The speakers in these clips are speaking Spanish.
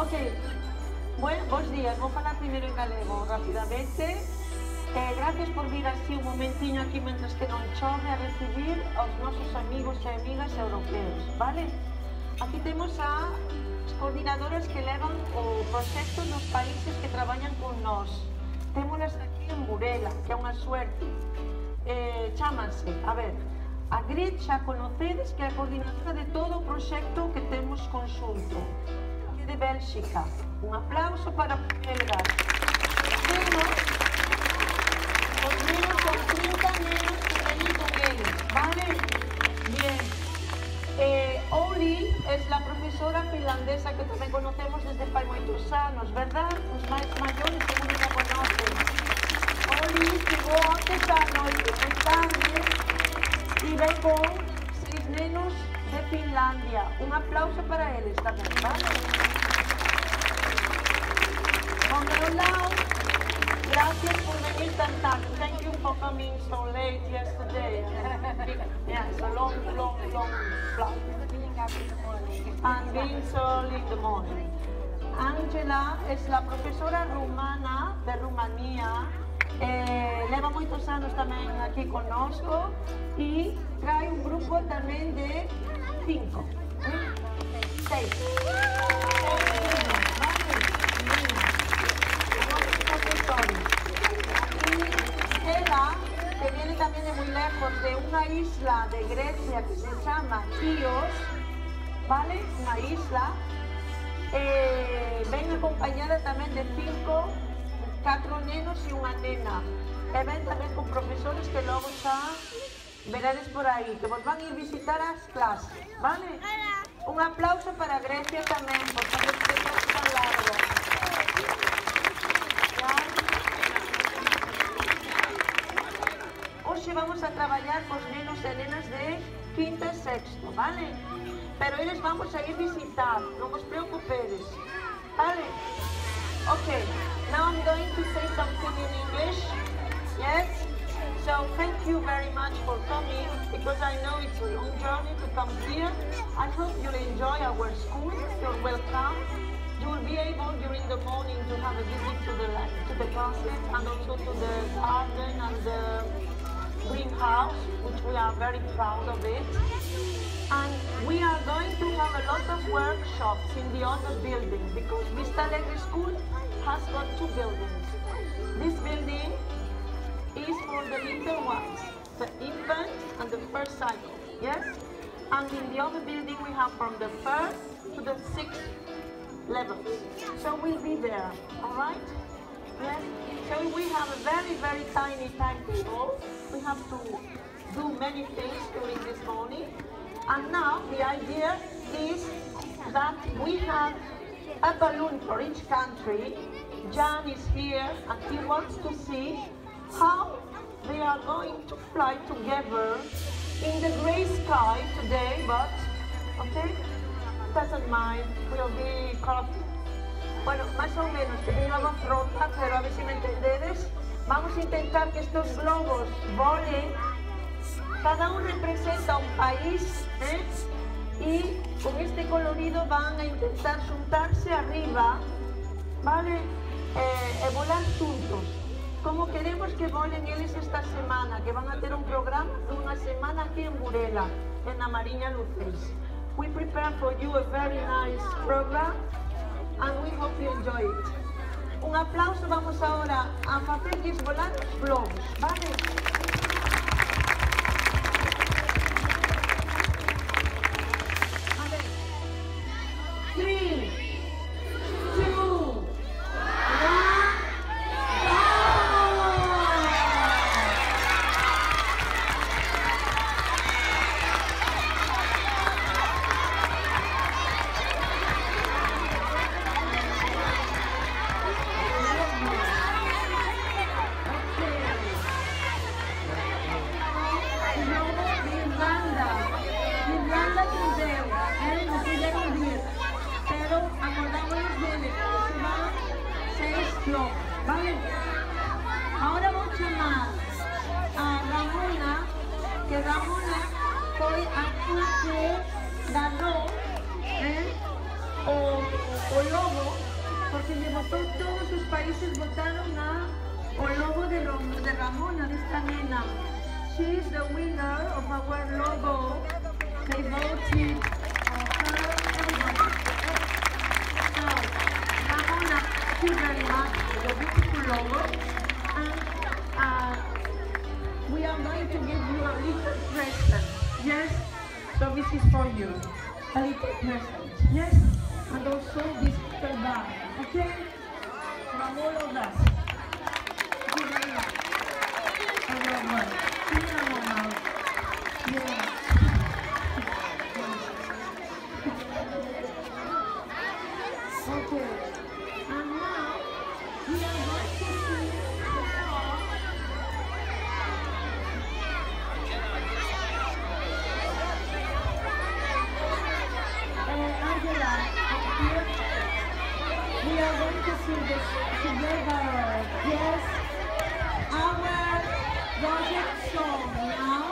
Ok, bueno, bons días, vou falar primeiro en galego rapidamente. Gracias por vir así un momentiño aquí mentres que non chove a recibir aos nosos amigos e amigas europeos, vale? Aquí temos as coordinadoras que levan o proxecto nos países que traballan con nós. Témolas aquí en Burela, que é unha suerte. Chámanse, a ver, a Gret xa conocedes, que é a coordinadora de todo o proxecto que temos conxunto. De Bélxica. Un aplauso para belgas. Os nenos son 30 nenos que veñen con eles, vale? Bien. Oli es la profesora finlandesa que tamén conocemos desde fai moitos anos, verdad? Os máis maiores seguro que a conocen. Oli chegou antes a noite, máis tarde, e ven con 6 nenos de Finlandia. Un aplauso para eles tamén, vale? On your love, gracias por venir tan tarde. Thank you for coming so late yesterday. Yeah, it's a long flight. And being so early in the morning. Angela es la profesora rumana de Rumanía. Leva moitos anos tamén aquí connosco e trae un grupo tamén de 5, 6. Ela, que viene también de muy lejos, de una isla de Grecia que se llama Chios, ¿vale? Una isla. Ven acompañada tamén de 4 nenos e unha nena. E ven tamén con profesores que logo xa veredes por aí, que vos van a ir visitar as clases, ¿vale? Un aplauso para Grecia tamén, por fazer este viaje tan largo. Hoxe vamos a traballar cos nenos e nenas de quinto e sexto, vale? Pero eles vamos a ir visitar, non vos preocupedes, vale? Okay, now I'm going to say something in English, yes? So thank you very much for coming, because I know it's a long journey to come here. I hope you'll enjoy our school, you're welcome. You will be able during the morning to have a visit to the classes and also to the garden and the greenhouse, which we are very proud of it. And we are going to have a lot of workshops in the other building, because Vista Alegre School has got 2 buildings. This building is for the little ones, the infant and the first cycle, yes? And in the other building we have from the 1st to the 6th levels. So we'll be there, all right? Yes? So we have a very, very tiny timetable. We have to do many things during this morning. And now the idea is that we have a balloon for each country. Jan is here and he wants to see how they are going to fly together in the gray sky today, but, okay, doesn't mind, we'll be coffee. Bueno, más o menos, que unha voz rota, pero a ver si me entendedes. Vamos a intentar que estos globos volen. Cada uno representa un país, y con este colorido van a intentar juntarse arriba, ¿vale? E volar juntos. Como queremos que volen eles esta semana, que van a ter un programa dunha semana aquí en Burela, en la Mariña Luceis. We prepare for you a very nice program, and we hope you enjoy it. Un aplauso, vamos ahora a facerlles volar os globos, vale? ¿Vale? Ahora voy a llamar a Ramona, que Ramona foi a que ganó o lobo, porque todos los países votaron o lobo de Ramona, de esta nena. She is the winner of our logo. They voted her, everybody. So, Ramona, thank you very much for your beautiful logo. And we are going to give you a little present. Yes? So this is for you. A little present. Yes? And also this little bag. Okay? From all of us. Thank you very much. Yeah. Okay. And now we are going to sing the song. Angela, here. We are going to sing this together. Yes. Our project song now.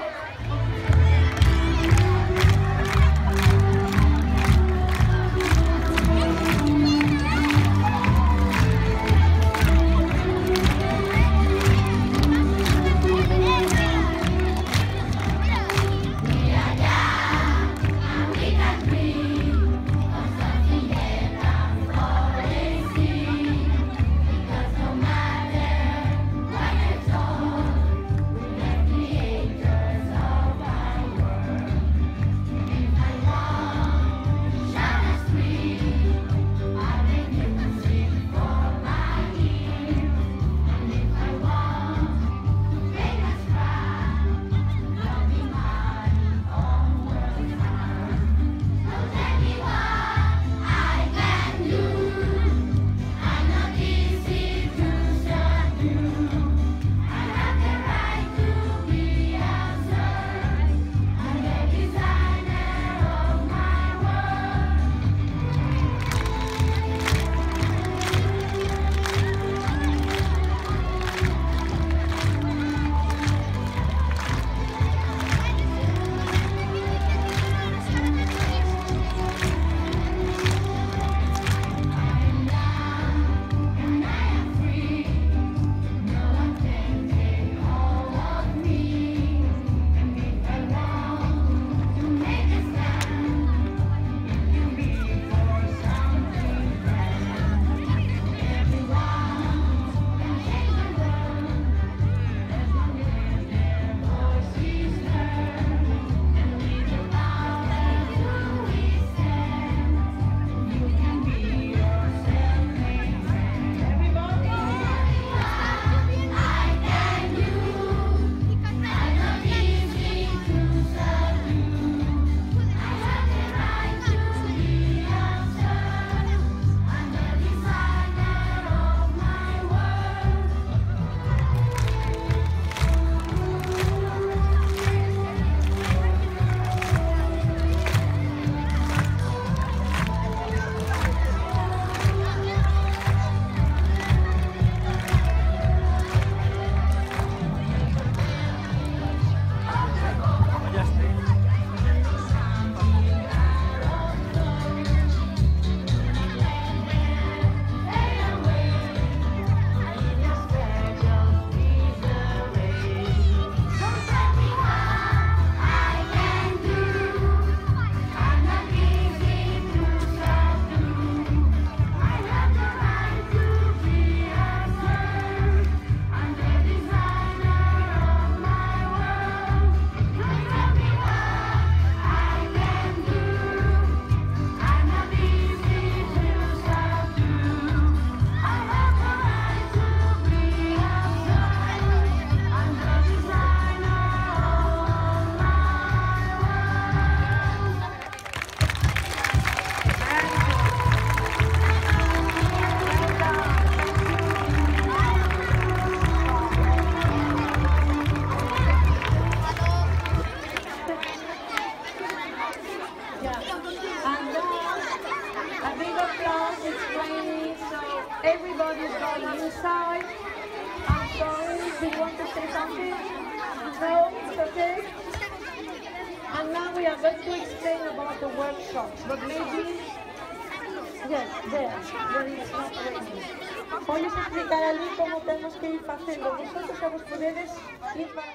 Everybody's going inside. I'm sorry, do you want to say something? No, it's okay. And now we are going to explain about the workshops, but maybe Yes, there is not raining. Podes explicar ali como temos que ir facendo. Vosotros xa vos podedes ir para...